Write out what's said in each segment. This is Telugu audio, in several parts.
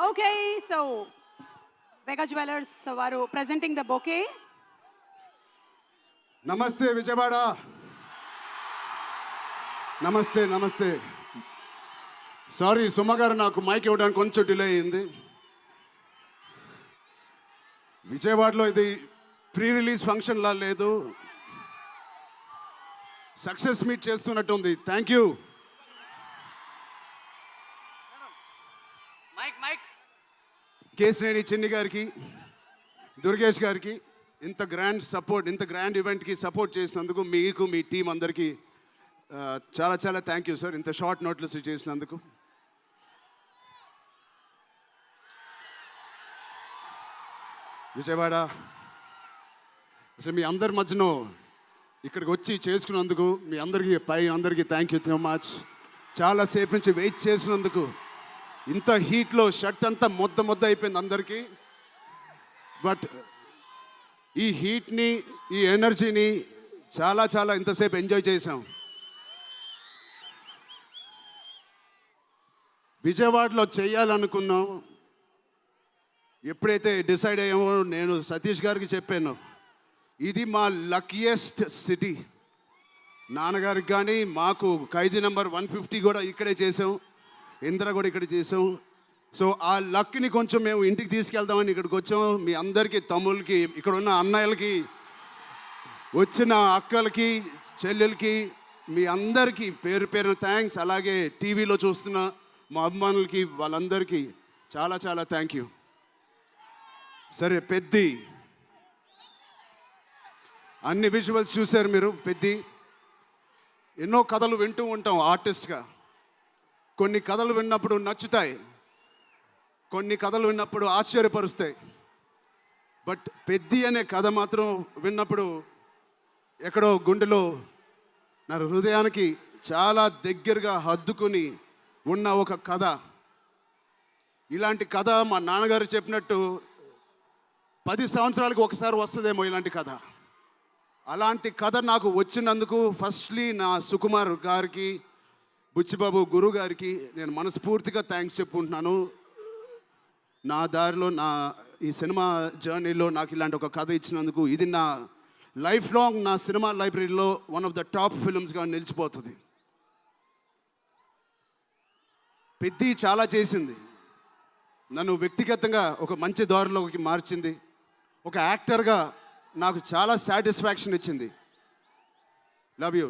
Okay, so Vega Jewelers varu presenting the bouquet. Namaste Vijayawada. Namaste. Sorry, సుమగారు నాకు మైక్ ఇవ్వడానికి కొంచెం డిలే అయింది. విజయవాడలో ఇది ప్రీ రిలీజ్ ఫంక్షన్ లా లేదు, సక్సెస్ మీట్ చేస్తున్నట్టుంది. Thank you. కేశినేని చిన్ని గారికి, దుర్గేష్ గారికి ఇంత గ్రాండ్ సపోర్ట్, ఇంత గ్రాండ్ ఈవెంట్కి సపోర్ట్ చేసినందుకు మీకు, మీ టీం అందరికీ చాలా చాలా థ్యాంక్ యూ సార్, ఇంత షార్ట్ నోట్లెస్ చేసినందుకు. విజయవాడ అసలు మీ అందరి మధ్యలో ఇక్కడికి వచ్చి చేసుకున్నందుకు మీ అందరికీ థ్యాంక్ యూ సో మచ్. చాలాసేపు నుంచి వెయిట్ చేసినందుకు. ఇంత హీట్లో షర్ట్ అంతా మొద్ద అయిపోయింది అందరికీ. బట్ ఈ హీట్ని, ఈ ఎనర్జీని చాలా ఇంతసేపు ఎంజాయ్ చేసాం. విజయవాడలో చేయాలనుకున్నాం. ఎప్పుడైతే డిసైడ్ అయ్యామో నేను సతీష్ గారికి చెప్పాను, ఇది మా లక్కీయెస్ట్ సిటీ. నాన్నగారికి కానీ మాకు ఖైదీ నెంబర్ 150 కూడా ఇక్కడే చేసాం, ఇంద్ర కూడా ఇక్కడ చేసాం. సో ఆ లక్ని కొంచెం మేము ఇంటికి తీసుకెళ్దామని ఇక్కడికి వచ్చాం. మీ అందరికీ, తమ్ముళ్ళకి, ఇక్కడ ఉన్న అన్నయ్యలకి, వచ్చిన అక్కలకి, చెల్లెలకి, మీ అందరికీ పేరున థ్యాంక్స్. అలాగే టీవీలో చూస్తున్న మా అభిమానులకి, వాళ్ళందరికీ చాలా థ్యాంక్ యూ. సరే, పెద్ది అన్ని విజువల్స్ చూశారు మీరు. పెద్ది ఎన్నో కథలు వింటూ ఉంటాం ఆర్టిస్ట్గా. కొన్ని కథలు విన్నప్పుడు నచ్చుతాయి, కొన్ని కథలు విన్నప్పుడు ఆశ్చర్యపరుస్తాయి. బట్ పెద్ది అనే కథ మాత్రం విన్నప్పుడు ఎక్కడో గుండెలో నా హృదయానికి చాలా దగ్గరగా హద్దుకుని ఉన్న ఒక కథ. ఇలాంటి కథ మా నాన్నగారు చెప్పినట్టు 10 సంవత్సరాలకు ఒకసారి వస్తుందేమో ఇలాంటి కథ. అలాంటి కథ నాకు వచ్చినందుకు ఫస్ట్లీ నా సుకుమార్ గారికి, బుచ్చిబాబు గురువు గారికి నేను మనస్ఫూర్తిగా థ్యాంక్స్ చెప్పుకుంటున్నాను. నా దారిలో, నా ఈ సినిమా జర్నీలో నాకు ఇలాంటి ఒక కథ ఇచ్చినందుకు. ఇది నా లైఫ్ లాంగ్, నా సినిమా లైబ్రరీలో వన్ ఆఫ్ ద టాప్ ఫిల్మ్స్గా నిలిచిపోతుంది. పెద్ది చాలా చేసింది, నన్ను వ్యక్తిగతంగా ఒక మంచి దారిలోకి మార్చింది. ఒక యాక్టర్గా నాకు చాలా సాటిస్ఫాక్షన్ ఇచ్చింది. Love you.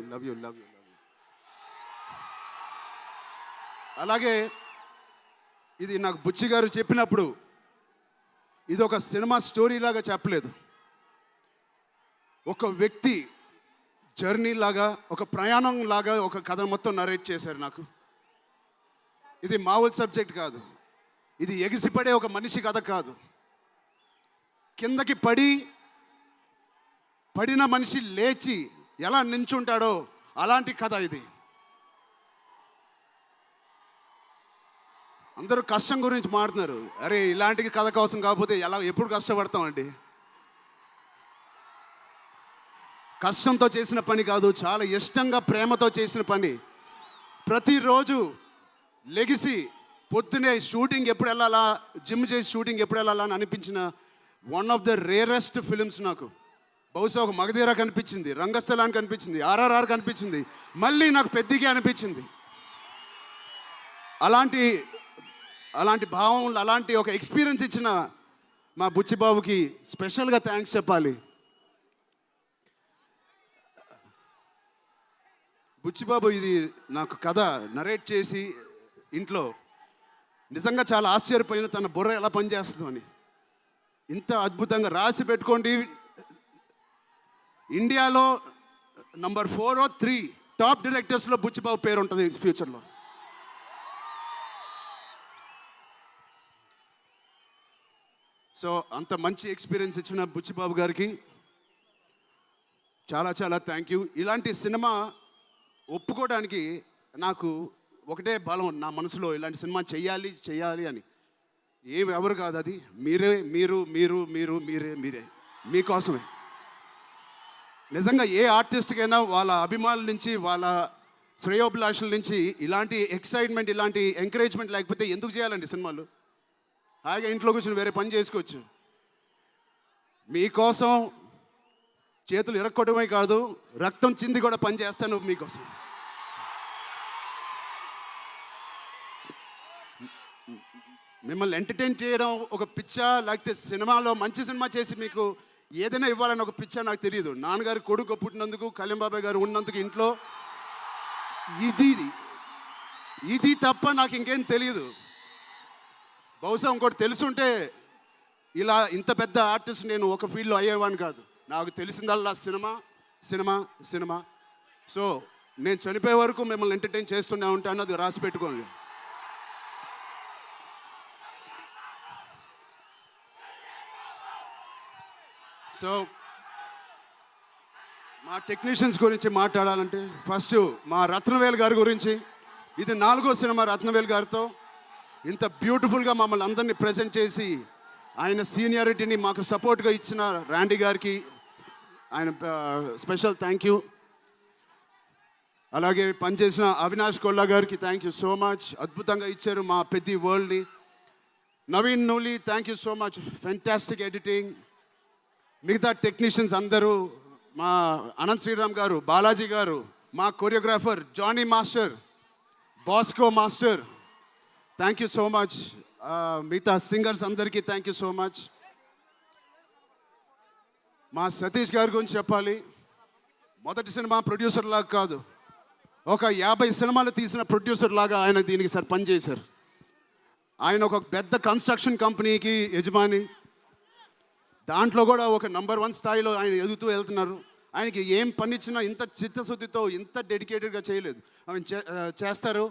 అలాగే ఇది నాకు బుచ్చి గారు చెప్పినప్పుడు ఇది ఒక సినిమా స్టోరీ లాగా చెప్పలేదు, ఒక వ్యక్తి జర్నీ లాగా, ఒక ప్రయాణం లాగా ఒక కథ మొత్తం నరేట్ చేశారు నాకు. ఇది మామూలు సబ్జెక్ట్ కాదు, ఇది ఎగిసిపడే ఒక మనిషి కథ కాదు. కిందకి పడిన మనిషి లేచి ఎలా నించుంటాడో అలాంటి కథ ఇది. అందరూ కష్టం గురించి మాట్లాడుతున్నారు. అరే, ఇలాంటి కథ కోసం కాకపోతే ఎప్పుడు కష్టపడతామండి. కష్టంతో చేసిన పని కాదు, చాలా ఇష్టంగా, ప్రేమతో చేసిన పని. ప్రతిరోజు లెగిసి పొద్దునే షూటింగ్ ఎప్పుడు వెళ్ళాలా, జిమ్ చేసి షూటింగ్ ఎప్పుడు వెళ్ళాలా అని అనిపించిన one of the rarest films నాకు. బహుశా ఒక మగధీర కనిపించింది, రంగస్థలానికి కనిపించింది, RRR కనిపించింది, మళ్ళీ నాకు పెద్దికి అనిపించింది. అలాంటి భావం, అలాంటి ఒక ఎక్స్పీరియన్స్ ఇచ్చిన మా బుచ్చిబాబుకి స్పెషల్గా థ్యాంక్స్ చెప్పాలి. బుచ్చిబాబు ఇది నాకు కథ నరేట్ చేసి ఇంట్లో నిజంగా చాలా ఆశ్చర్యపోయిన, తన బుర్ర ఎలా పనిచేస్తుందో అని. ఇంత అద్భుతంగా రాసి పెట్టుకోండి. ఇండియాలో నంబర్ 4 or 3 టాప్ డైరెక్టర్స్లో బుచ్చిబాబు పేరు ఉంటుంది ఫ్యూచర్లో. సో అంత మంచి ఎక్స్పీరియన్స్ ఇచ్చిన బుచ్చిబాబు గారికి చాలా థ్యాంక్ యూ. ఇలాంటి సినిమా ఒప్పుకోవడానికి నాకు ఒకటే బలం నా మనసులో, ఇలాంటి సినిమా చెయ్యాలి అని. ఎవరు కాదు, అది మీరే మీకోసమే. నిజంగా ఏ ఆర్టిస్ట్కైనా వాళ్ళ అభిమానుల నుంచి, వాళ్ళ శ్రేయోభిలాషుల నుంచి ఇలాంటి ఎక్సైట్మెంట్, ఇలాంటి ఎంకరేజ్మెంట్ లేకపోతే ఎందుకు చేయాలండి సినిమాలు? హాయిగా ఇంట్లో కూర్చొని వేరే పని చేసుకోవచ్చు. మీకోసం చేతులు ఇరక్కొట్టడమే కాదు, రక్తం చింది కూడా పని చేస్తాను మీకోసం. మిమ్మల్ని ఎంటర్టైన్ చేయడం ఒక పిచ్చా, లేకపోతే సినిమాలో మంచి సినిమా చేసి మీకు ఏదైనా ఇవ్వాలని ఒక పిచ్చా నాకు తెలియదు. నాన్నగారు కొడుకు పుట్టినందుకు, కళ్యాణ్ బాబాయ్ గారు ఉన్నందుకు ఇంట్లో ఇది తప్ప నాకు ఇంకేం తెలియదు. బహుశా ఇంకోటి తెలుసుంటే ఇలా ఇంత పెద్ద ఆర్టిస్ట్ నేను ఒక ఫీల్డ్లో అయ్యేవాడిని కాదు. నాకు తెలిసిందల్లా సినిమా సినిమా సినిమా. సో నేను చనిపోయే వరకు మిమ్మల్ని ఎంటర్టైన్ చేస్తూనే ఉంటాను, అది రాసి పెట్టుకోండి. సో మా టెక్నీషియన్స్ గురించి మాట్లాడాలంటే ఫస్ట్ మా రత్నవేల్ గారి గురించి. ఇది 4వ సినిమా రత్నవేల్ గారితో. ఇంత బ్యూటిఫుల్గా మమ్మల్ని అందరినీ ప్రజెంట్ చేసి ఆయన సీనియారిటీని మాకు సపోర్ట్గా ఇచ్చిన ర్యాండీ గారికి ఆయన స్పెషల్ థ్యాంక్ యూ. అలాగే పనిచేసిన అవినాష్ కొల్లా గారికి థ్యాంక్ యూ సో మచ్. అద్భుతంగా ఇచ్చారు మా పెద్ద వరల్డ్ని. Naveen Nooli thank you so much, fantastic editing. మిగతా టెక్నీషియన్స్ అందరూ, మా అనంత్ శ్రీరామ్ గారు, బాలాజీ గారు, మా choreographer Jani master, Bosco master, thank you so much. మిగతా సింగర్స్ అందరికీ థ్యాంక్ యూ సో మచ్. మా సతీష్ గారి గురించి చెప్పాలి. మొదటి సినిమా ప్రొడ్యూసర్ లాగా కాదు, ఒక 50 సినిమాలు తీసిన ప్రొడ్యూసర్ లాగా ఆయన దీనికి పనిచేశారు. ఆయన ఒక పెద్ద కన్స్ట్రక్షన్ కంపెనీకి యజమాని. దాంట్లో కూడా ఒక నంబర్ 1 స్థాయిలో ఆయన ఎదుగుతూ వెళ్తున్నారు. ఆయనకి ఏం పని ఇచ్చినా ఇంత చిత్తశుద్ధితో, ఇంత డెడికేటెడ్గా చేయలేదు. ఆయన చేస్తారు.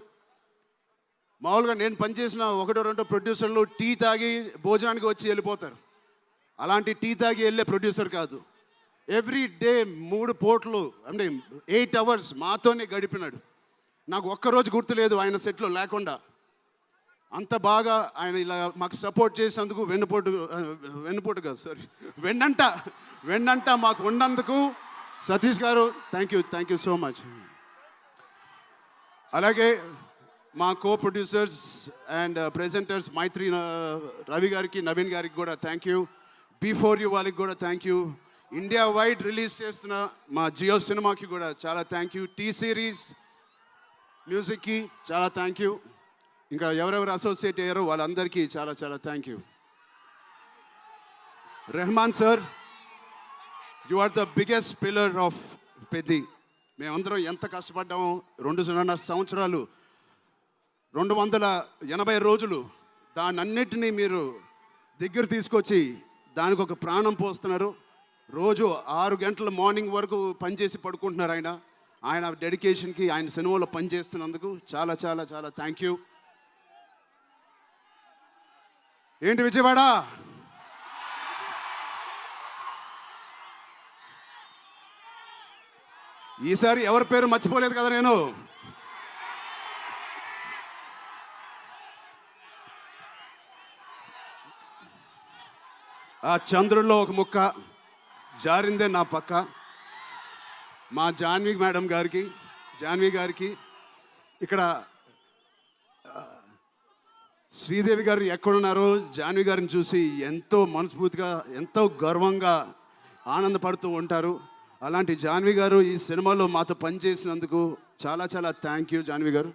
మామూలుగా నేను పనిచేసిన 1-2 ప్రొడ్యూసర్లు టీ తాగి భోజనానికి వచ్చి వెళ్ళిపోతారు. అలాంటి టీ తాగి వెళ్ళే ప్రొడ్యూసర్ కాదు. ఎవ్రీ డే 3 పూటలు అంటే 8 అవర్స్ మాతోనే గడిపినాడు. నాకు ఒక్కరోజు గుర్తులేదు ఆయన సెట్లో లేకుండా. అంత బాగా ఆయన ఇలా మాకు సపోర్ట్ చేసినందుకు, వెన్నుపోటు కాదు సారీ వెన్నంట మాకు ఉన్నందుకు సతీష్ గారు థ్యాంక్ యూ సో మచ్. అలాగే మా కో ప్రొడ్యూసర్స్ అండ్ ప్రెజెంటర్స్ మైత్రి రవి గారికి, నవీన్ గారికి కూడా థ్యాంక్ యూ. బిఫోర్ యూ వాళ్ళకి కూడా thank you. India wide release చేస్తున్న మా జియో సినిమాకి కూడా చాలా థ్యాంక్ యూ. టీ సిరీస్ మ్యూజిక్కి చాలా థ్యాంక్ యూ. ఇంకా ఎవరెవరు అసోసియేట్ అయ్యారో వాళ్ళందరికీ చాలా చాలా thank you. Rahman sir, you are the biggest pillar of Peddi. మేమందరం ఎంత కష్టపడ్డామో 2.5 సంవత్సరాలు, 280 రోజులు, దాన్నన్నిటినీ మీరు దగ్గర తీసుకొచ్చి దానికి ఒక ప్రాణం పోస్తున్నారు. రోజు 6 గంటల మార్నింగ్ వరకు పనిచేసి పడుకుంటున్నారు ఆయన డెడికేషన్కి, ఆయన సినిమాలో పనిచేస్తున్నందుకు చాలా చాలా చాలా థ్యాంక్ యూ. ఏంటి విజయవాడ? ఈసారి ఎవరి పేరు మర్చిపోలేదు కదా నేను. ఆ చంద్రుల్లో ఒక ముక్క జారిందే నా పక్క. మా జాన్వి గారికి ఇక్కడ శ్రీదేవి గారు ఎక్కడున్నారో జాన్వి గారిని చూసి ఎంతో మనస్ఫూర్తిగా, ఎంతో గర్వంగా ఆనందపడుతూ ఉంటారు. అలాంటి జాన్వి గారు ఈ సినిమాలో మాతో పనిచేసినందుకు చాలా చాలా థ్యాంక్ యూ జాన్వి గారు.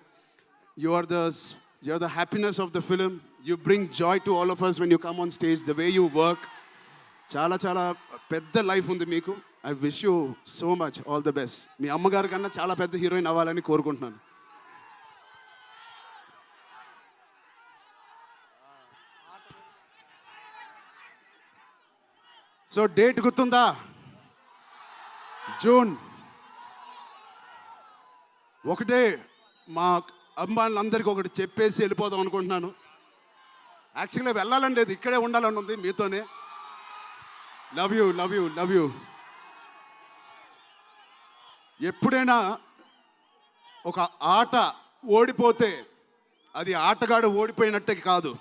You are the happiness of the film. You bring joy to all of us when you come on stage, the way you work. చాలా చాలా పెద్ద లైఫ్ ఉంది మీకు. I wish you so much, all the best. మీ అమ్మగారి కన్నా చాలా పెద్ద హీరోయిన్ అవ్వాలని కోరుకుంటున్నాను. సో డేట్ గుర్తుందా? జూన్ 1. మా అమ్మాయిలందరికీ ఒకటి చెప్పేసి వెళ్ళిపోదాం అనుకుంటున్నాను. యాక్చువల్గా వెళ్ళాలని లేదు, ఇక్కడే ఉండాలని ఉంది మీతోనే. Love you. ఎప్పుడైనా ఒక ఆట ఓడిపోతే అది ఆటగాడు ఓడిపోయినట్టే కాదు,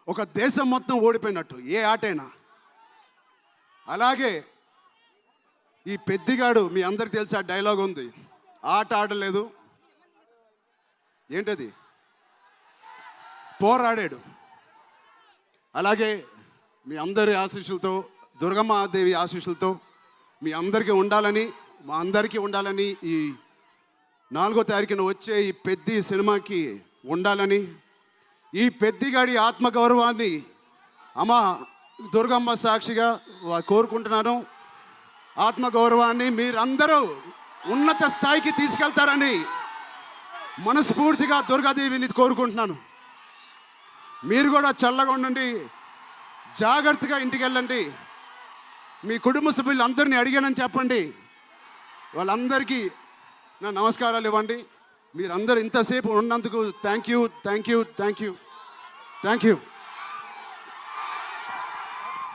ఒక దేశం మొత్తం ఓడిపోయినట్టు ఏ ఆటైనా. అలాగే ఈ పెద్దిగాడు, మీ అందరికి తెలిసి ఆ డైలాగ్ ఉంది, ఆట ఆడలేదు, ఏంటది, పోరాడాడు. అలాగే మీ అందరి ఆశీస్సులతో, దుర్గమ్మ దేవి ఆశీస్సులతో మీ అందరికీ ఉండాలని, మా అందరికీ ఉండాలని, ఈ 4వ తారీఖున వచ్చే ఈ పెద్ది సినిమాకి ఉండాలని, ఈ పెద్దిగాడి ఆత్మగౌరవాన్ని అమ్మ దుర్గమ్మ సాక్షిగా కోరుకుంటున్నాను. ఆత్మగౌరవాన్ని మీరందరూ ఉన్నత స్థాయికి తీసుకెళ్తారని మనస్ఫూర్తిగా దుర్గాదేవిని కోరుకుంటున్నాను. మీరు కూడా చల్లగా ఉండండి, జాగ్రత్తగా ఇంటికి వెళ్ళండి. మీ కుటుంబ సభ్యులందరినీ అడిగానని చెప్పండి. వాళ్ళందరికీ నా నమస్కారాలు ఇవ్వండి. మీరందరూ ఇంతసేపు ఉన్నందుకు థ్యాంక్ యూ.